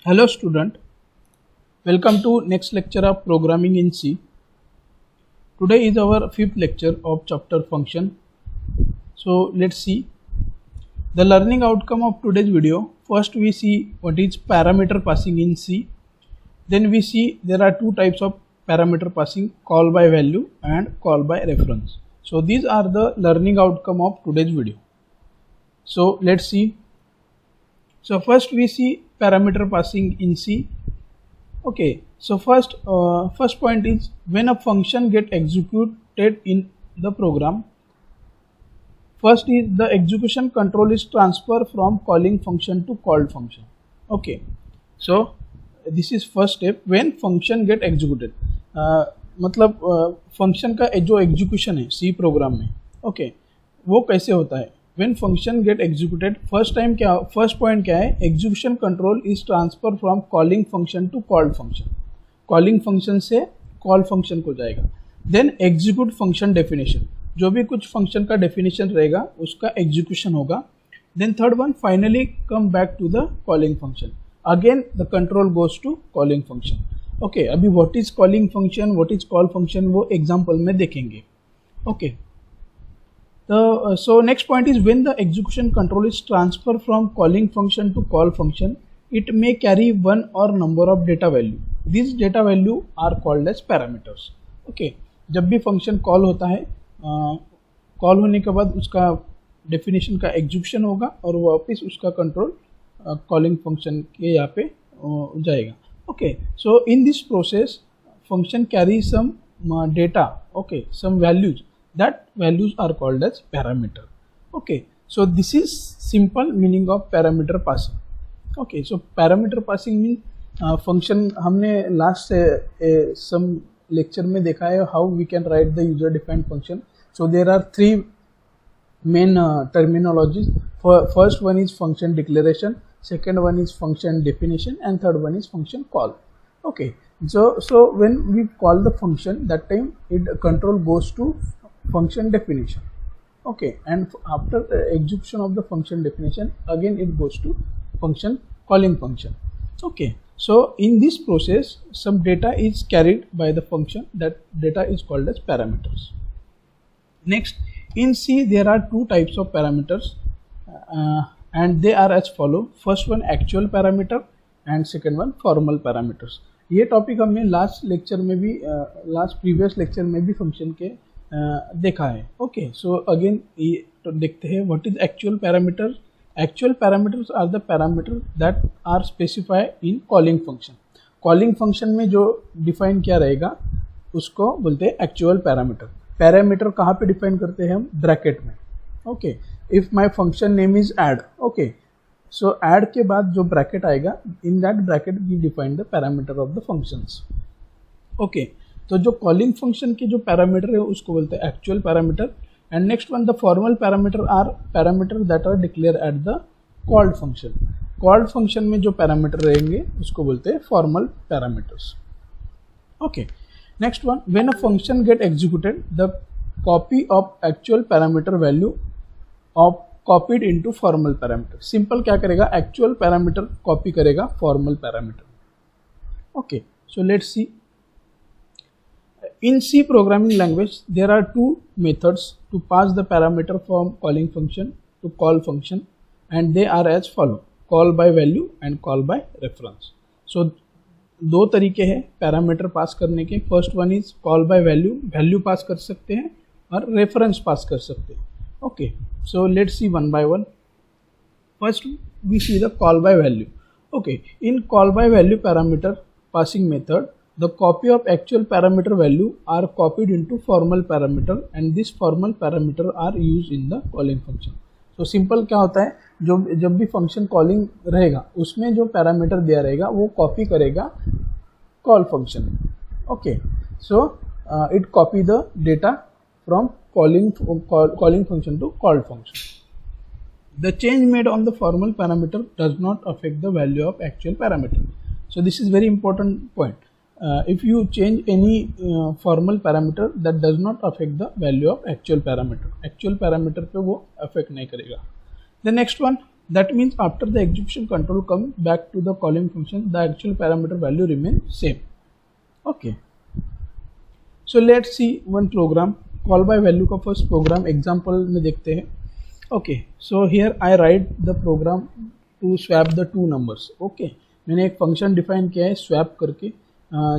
Hello student, welcome to next lecture of programming in C. Today is our fifth lecture of chapter function. So let's see the learning outcome of today's video. First we see what is parameter passing in C. Then we see there are two types of parameter passing, call by value and call by reference. So these are the learning outcome of today's video. So let's see. So first we see parameter passing in C. Okay, so first point is when a function get executed in the program. First is the execution control is transfer from calling function to called function. Okay, so this is first step when function get executed. मतलब function का जो execution है C program में, okay, वो कैसे होता है when function get executed. First point क्या है, execution control is transfer from calling function to called function. Calling function से कॉल फंक्शन को जाएगा. देन एग्जीक्यूट फंक्शन डेफिनेशन, जो भी कुछ फंक्शन का डेफिनेशन रहेगा उसका एग्जीक्यूशन होगा. Then third one finally come back to the calling function. Again the control goes to calling function. Okay, अभी what is calling function, what is call function वो example में देखेंगे. Okay, so next point is when the execution control is transferred from calling function to call function, it may carry one or number of data value. These data value are called as parameters. Okay, जब भी function call होता है, call होने के बाद उसका definition का execution होगा और वापस उसका कंट्रोल कॉलिंग फंक्शन के यहाँ पे जाएगा. Okay, so in this process function carry some data, okay, some values. That values are called as parameter. Okay, so this is simple meaning of parameter passing. Okay, so parameter passing means function हमने last some lecture में देखा है how we can write the user defined function. So there are three main terminologies. First one is function declaration, second one is function definition, and third one is function call. Okay, so when we call the function, that time it control goes to function definition. Okay, and after execution of the function definition, again it goes to function calling function. Okay, so in this process some data is carried by the function. That data is called as parameters. Next, in C there are two types of parameters and they are as follow. First one actual parameter and second one formal parameters. ये topic हमने last lecture में भी last previous lecture में भी function के देखा है. Okay, so again ये तो देखते हैं what is actual parameter. Actual parameters are the parameter that are specify in calling function. Calling function में जो डिफाइन किया रहेगा उसको बोलते हैं एक्चुअल पैरामीटर. पैरामीटर कहाँ पे डिफाइन करते हैं हम, ब्रैकेट में. Okay, if my function name is add, okay, so add के बाद जो ब्रैकेट आएगा, in that bracket we define the parameter of the functions. Okay, तो जो कॉलिंग फंक्शन के जो पैरामीटर है उसको बोलते हैं actual parameter. And next one the formal parameter are parameter that are declare at the called function. Called function में जो पैरामीटर रहेंगे उसको बोलते हैं formal parameters. Okay, next one when a function get executed the copy of actual parameter value of copied into formal parameter. Simple क्या करेगा, actual parameter copy करेगा formal parameter. Okay, so let's see. In C programming language, there are two methods to pass the parameter from calling function to call function, and they are as follow: call by value and call by reference. So दो तरीके हैं parameter pass करने के. First one is call by value, value pass कर सकते हैं और reference pass कर सकते हैं. Okay, so let's see one by one. First we see the call by value. Okay, in call by value parameter passing method, the copy of actual parameter value are copied into formal parameter and this formal parameter are used in the calling function. So simple क्या होता है, जो जब भी function calling रहेगा उसमें जो parameter दिया रहेगा वो कॉपी करेगा call function. Okay, so it copy the data from calling function to called function. The change made on the formal parameter does not affect the value of actual parameter. So this is very important point. If you change any formal parameter, that does not affect the value of actual parameter. Actual parameter पे वो affect नहीं करेगा. The next one, That means after the execution, control come back to the calling function, the actual parameter value remains same. Okay, so let's see one program call by value का first program example में देखते हैं. Okay, so here I write the program to swap the two numbers. Okay, मैंने एक function define किया है swap करके,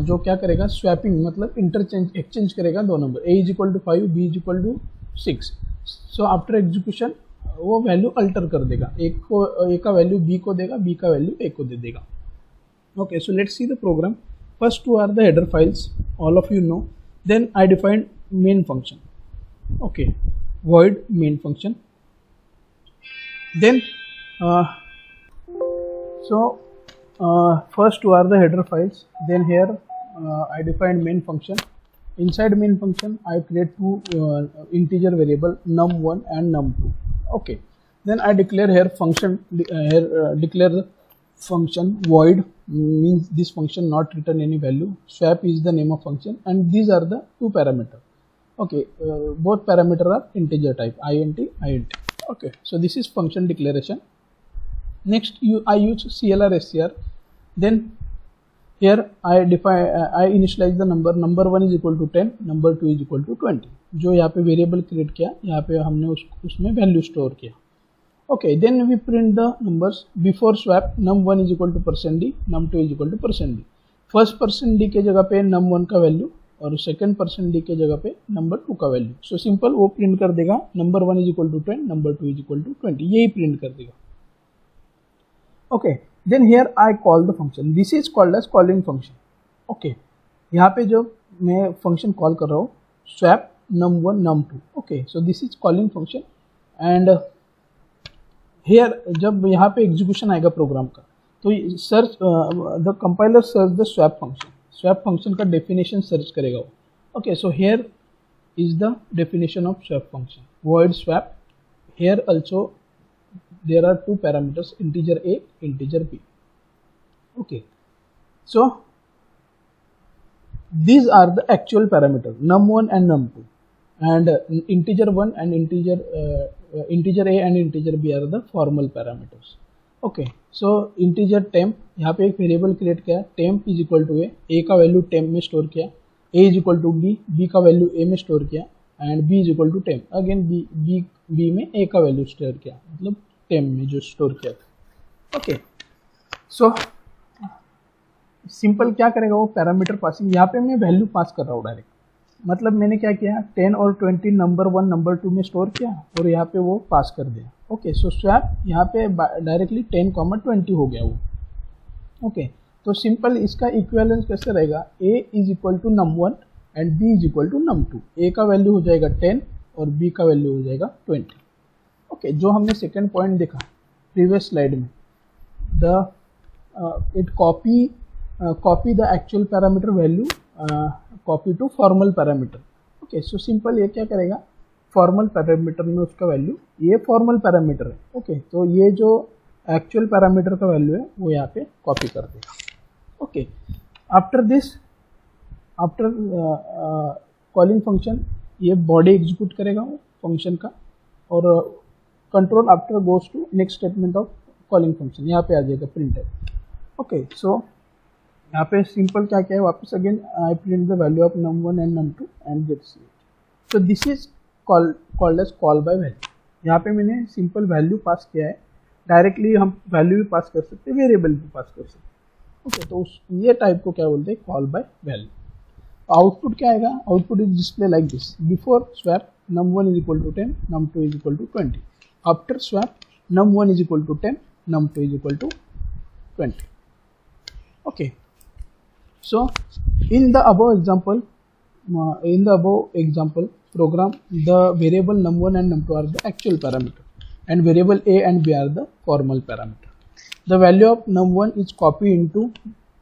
जो क्या करेगा, स्वैपिंग मतलब इंटरचेंज एक्सचेंज करेगा दो number, a is equal to 5 b is equal to 6. So after execution वो वैल्यू अल्टर कर देगा, एक को a का वैल्यू b को देगा, b का वैल्यू a को दे देगा. Okay, so let's see the program. First two are the header files, all of you know. Then I defined main function. Okay, void main function. Then first two are the header files. Then here I define main function. Inside main function I create two integer variable num1 and num2. Okay, then I declare here function, declare the function void, means this function not return any value. Swap is the name of function, and these are the two parameters. Okay, both parameters are integer type, int, int. Okay, so this is function declaration. Next I use clr str. Then here I define, I initialize the number 1 is equal to 10, number 2 is equal to 20. जो यहाँ पे variable create किया, यहाँ पे हमने उसमें value store किया. Okay, then we print the numbers before swap. num1 is equal to %d, num2 is equal to %d. First %d के जगह पे num1 का वैल्यू और सेकंड %d के जगह पे नंबर 2 का वैल्यू. सो सिंपल वो प्रिंट कर देगा number 1 is equal to 10, number 2 is equal to 20, यही प्रिंट कर देगा. Okay, then here I call the function. This is called as calling function. Okay, यहाँ पे जो मैं फंक्शन कॉल कर रहा हूँ swap num1 num2. Okay, so this is calling function. And here जब यहाँ पे एग्जीक्यूशन आएगा प्रोग्राम का, तो search the compiler search the swap function. Swap function का डेफिनेशन सर्च करेगा वो. Okay, so here is the definition of swap function, void swap. Here also there are two parameters, integer a, integer b. Okay, so these are the actual parameters num1 and num2, and integer 1 and integer a and integer b are the formal parameters. Okay, so integer temp, यहाँ पे एक variable create किया, temp is equal to a का value temp में store किया, a is equal to b का value a में store किया, and b is equal to temp, again b में ए का वैल्यू स्टोर किया, मतलब टेम्प में जो स्टोर किया था. ओके, सो सिंपल क्या करेगा वो, पैरामीटर पासिंग. यहाँ पे मैं वैल्यू पास कर रहा हूँ डायरेक्ट, मतलब मैंने क्या किया 10 और 20 नंबर 1 नंबर 2 में स्टोर किया और यहाँ पे वो पास कर दिया. ओके, सो स्वैप यहाँ पे डायरेक्टली 10, 20 हो गया वो. ओके, तो सिंपल इसका इक्विवेलेंस कैसे रहेगा, a is equal to num1 and b is equal to num2. a का वैल्यू हो जाएगा 10 और b का वैल्यू हो जाएगा 20. ओके, जो हमने सेकेंड पॉइंट देखा प्रीवियस स्लाइड में, the it copy the actual parameter value copy to formal parameter. Okay, so simple ये क्या करेगा, फॉर्मल पैरामीटर में उसका वैल्यू, ये फॉर्मल पैरामीटर है. ओके, तो ये जो एक्चुअल पैरामीटर का वैल्यू है वो यहाँ पे कॉपी कर देगा. Okay, after this, after calling function, ये बॉडी एग्जीक्यूट करेगा वो फंक्शन का, और control after goes to next statement of calling function, यहाँ पे आ जाएगा प्रिंटर. ओके, सो यहाँ पे सिंपल क्या क्या है, वापस again I print the value of num1 and num2 and gets it. So this is called as call by value. यहाँ पे मैंने सिंपल वैल्यू पास किया है, डायरेक्टली हम वैल्यू भी पास कर सकते हैं, वेरिएबल भी पास कर सकते हैं. ओके, तो ये टाइप को क्या बोलते हैं, कॉल बाय वैल्यू. आउटपुट क्या आएगा, output is display like this. Before swap num1 is equal to 10, num2 is equal to 20. After swap num1 is equal to 10, num2 is equal to 20. Okay, so in the above example program, the variable num1 and num2 are the actual parameter and variable a and b are the formal parameter. The value of num1 is copied into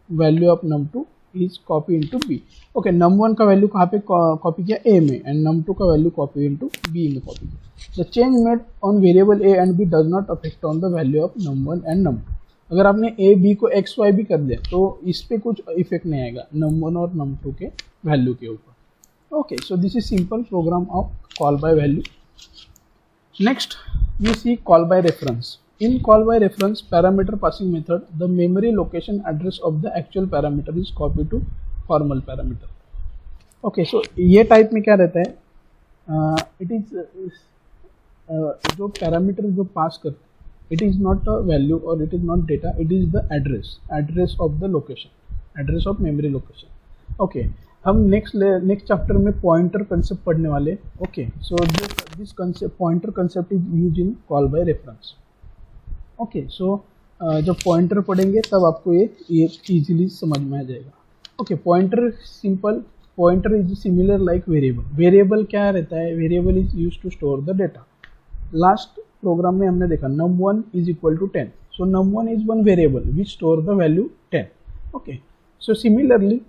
value of num2 is copied into b. Okay, num1 का value कहाँ पे copy किया, a में, and num2 का value copy into b में copy किया. The change made on variable a and b does not affect on the value of num1 and num2. अगर आपने a b को x y भी कर दिया तो इस पे कुछ इफेक्ट नहीं आएगा num1 और num2 के वैल्यू के ऊपर. Okay, so this is simple program of call by value. Next we see call by reference. In call by reference parameter passing method, the memory location address of the actual parameter is copied to formal parameter. Okay, so ये type में क्या रहता है, it is जो parameter जो pass करते, it is not a value और it is not data, it is the address of the location, address of memory location. Okay, हम नेक्स्ट चैप्टर में पॉइंटर कंसेप्ट पढ़ने वाले. Okay, so this concept pointer concept is use in call by reference. Okay, so जब pointer पढ़ेंगे तब आपको ये easily समझ में आ जाएगा. Okay, pointer simple, pointer is similar like variable. Variable क्या रहता है, variable is use to store the data. Last program में हमने देखा num1 is equal to 10. So num1 is one variable which store the value 10. Okay, so similarly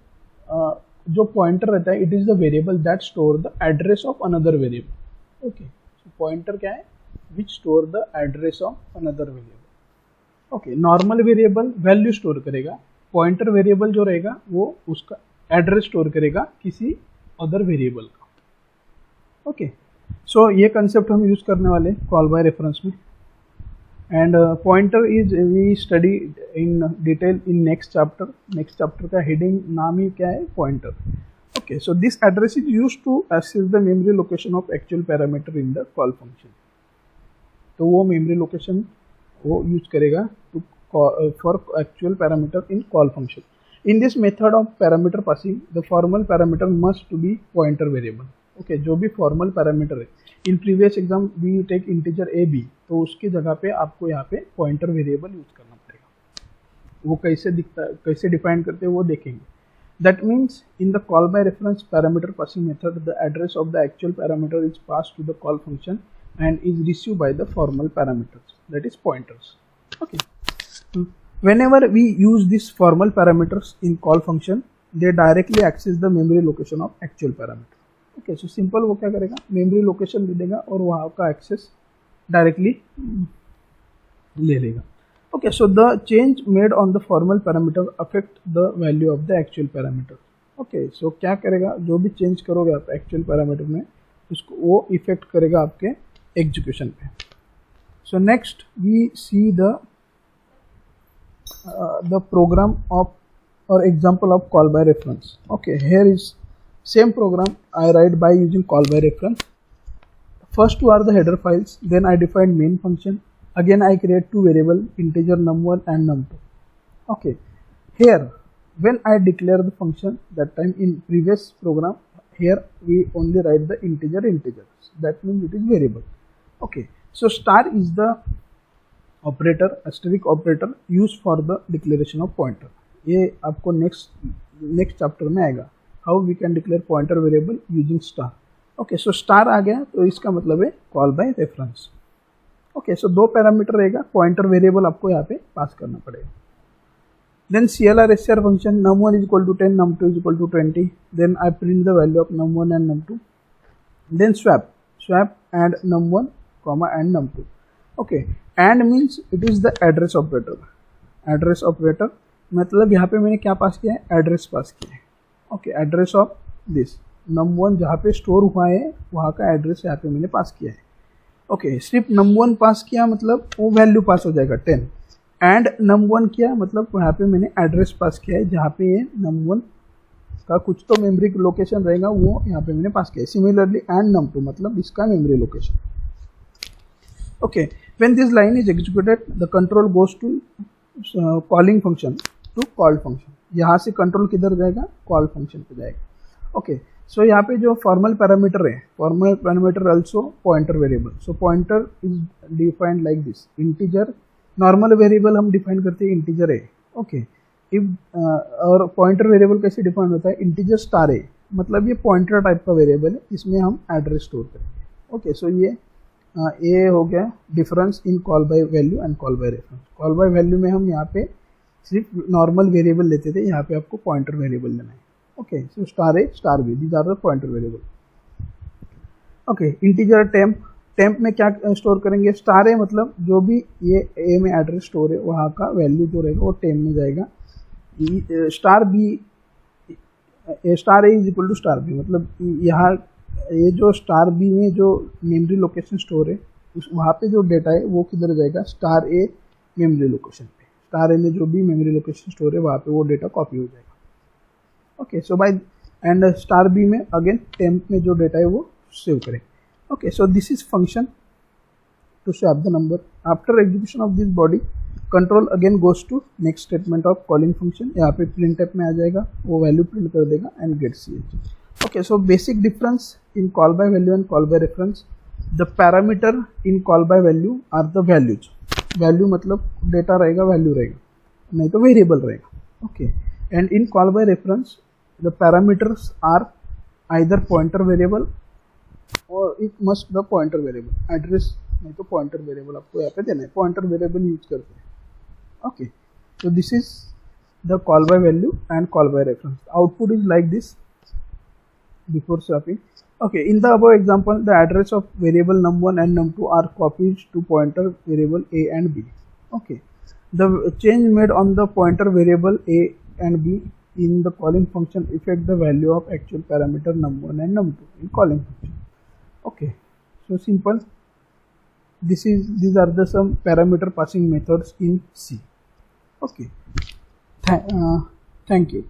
जो pointer रहता है, it is the variable that store the address of another variable. Okay, so pointer क्या है, which store the address of another variable. Okay, normal variable value store करेगा, pointer variable जो रहेगा वो उसका एड्रेस स्टोर करेगा किसी अदर वेरिएबल का. ओके, सो ये कंसेप्ट हम यूज करने वाले कॉल बाय रेफरेंस में. And pointer is we study in detail in next chapter. Next chapter का हेडिंग नाम ही क्या है, pointer. Okay, so this address is use to access the memory location of actual parameter in the call function. तो वो memory location वो use करेगा to for actual parameter in call function. In this method of parameter passing, the formal parameter must to be pointer variable. Okay, जो भी formal parameter है, in previous exam we take integer a b, तो उसकी जगह पे आपको यहाँ पे pointer variable यूज करना पड़ेगा. वो कैसे दिखता है, कैसे डिफाइन करते हैं वो देखेंगे. That means in the call by reference parameter passing method, the address of the actual parameter is passed to the call function and is received by the formal parameters, that is pointers. Okay. Whenever we use these formal parameters in call function, they directly access the memory location of actual parameter. Okay, so simple वो क्या करेगा, memory location दे देगा और वहाँ का access directly ले लेगा. Okay, so the change made on the formal parameter affect the value of the actual parameter. Okay, so क्या करेगा, जो भी change करोगे आप actual parameter में, उसको वो effect करेगा आपके execution पे. So next we see the program of or example of call by reference. Okay, here is same program I write by using call by reference. First two are the header files, then I define main function. Again I create two variable, integer num1 and num2. Okay, here when I declare the function, that time in previous program, here we only write the integers, that means it is variable. Okay, so star is the operator, asterisk operator use for the declaration of pointer. ये आपको next chapter में आएगा, how we can declare pointer variable using star. Okay, so star आ गया तो इसका मतलब है call by reference. Okay, so दो पैरामीटर रहेगा, पॉइंटर वेरिएबल आपको यहाँ पे पास करना पड़ेगा. Then CLR SCR function, num1 is equal to 10, num2 is equal to 20. Then I print the value of num1 and num2. Then swap and num1 comma and num2. Okay, and means it is the address operator. Address operator मतलब यहाँ पे मैंने क्या पास किया है, address पास किया है. Okay, address of this num1 जहाँ पे स्टोर हुआ है वहाँ का एड्रेस यहाँ पे मैंने पास किया है. ओके, सिर्फ num1 पास किया मतलब वो वैल्यू पास हो जाएगा 10, एंड num1 किया मतलब यहाँ पे मैंने एड्रेस पास किया है जहाँ पे ये num1 का कुछ तो मेमोरी लोकेशन रहेगा वो यहाँ पे मैंने पास किया है. सिमिलरली एंड num2 मतलब इसका memory location. Okay, when this line is executed, the control goes to calling function to called function. यहाँ से कंट्रोल किधर जाएगा, कॉल फंक्शन पे जाएगा. ओके, सो यहाँ पे जो फॉर्मल पैरामीटर है, formal parameter also pointer variable. So pointer is defined like this. Integer normal variable हम डिफाइन करते हैं इंटीजर है. ओके, इफ और पॉइंटर वेरिएबल कैसे डिफाइन होता है, इंटीजर स्टार है मतलब ये पॉइंटर टाइप का वेरिएबल है, इसमें हम एड्रेस स्टोर करेंगे. ओके, सो ये हो गया difference in call by value and call by reference. Call by value में हम यहाँ पे सिर्फ नॉर्मल वेरिएबल लेते थे, यहाँ पे आपको पॉइंटर वेरिएबल लेना है. Okay, so star a star b, these are the pointer variable. Okay, integer temp में क्या स्टोर करेंगे, स्टार ए मतलब जो भी ये ए में एड्रेस स्टोर है वहाँ का वैल्यू जो रहेगा वो टेम्प में जाएगा. Star b, star a is equal to star b मतलब यहाँ ये जो स्टार बी में जो मेमोरी लोकेशन स्टोर है वहाँ पे जो डेटा है वो किधर जाएगा, स्टार ए मेमोरी लोकेशन पे। स्टार ए में जो भी मेमोरी लोकेशन स्टोर है वहाँ पे वो डेटा कॉपी हो जाएगा। Okay, so by and star b में अगेन टेम्प में जो डेटा है वो सेव करें। Okay, so this is function to swap the number. After execution of this body, control again goes to next statement of calling function. यहाँ पे print type में आ जाएगा, वो वैल्यू प्रिंट कर देगा and get ch। Okay, so basic difference in call by value and call by reference. The parameter in call by value are the values. Value मतलब data रहेगा, वैल्यू रहेगा, नहीं तो वेरिएबल रहेगा। Okay, and in call by reference the parameters are either pointer variable और it must the pointer variable. Address नहीं तो pointer variable आपको यहाँ पे देना है, पॉइंटर वेरिएबल यूज करते हैं। Okay, so this is the call by value and call by reference. Output is like this before swapping. Okay, in the above example, the address of variable num1 and num2 are copied to pointer variable a and b. Okay, the change made on the pointer variable a and b in the calling function affect the value of actual parameter num1 and num2 in calling function. Okay, so simple. These are the some parameter passing methods in C. Okay, thank you.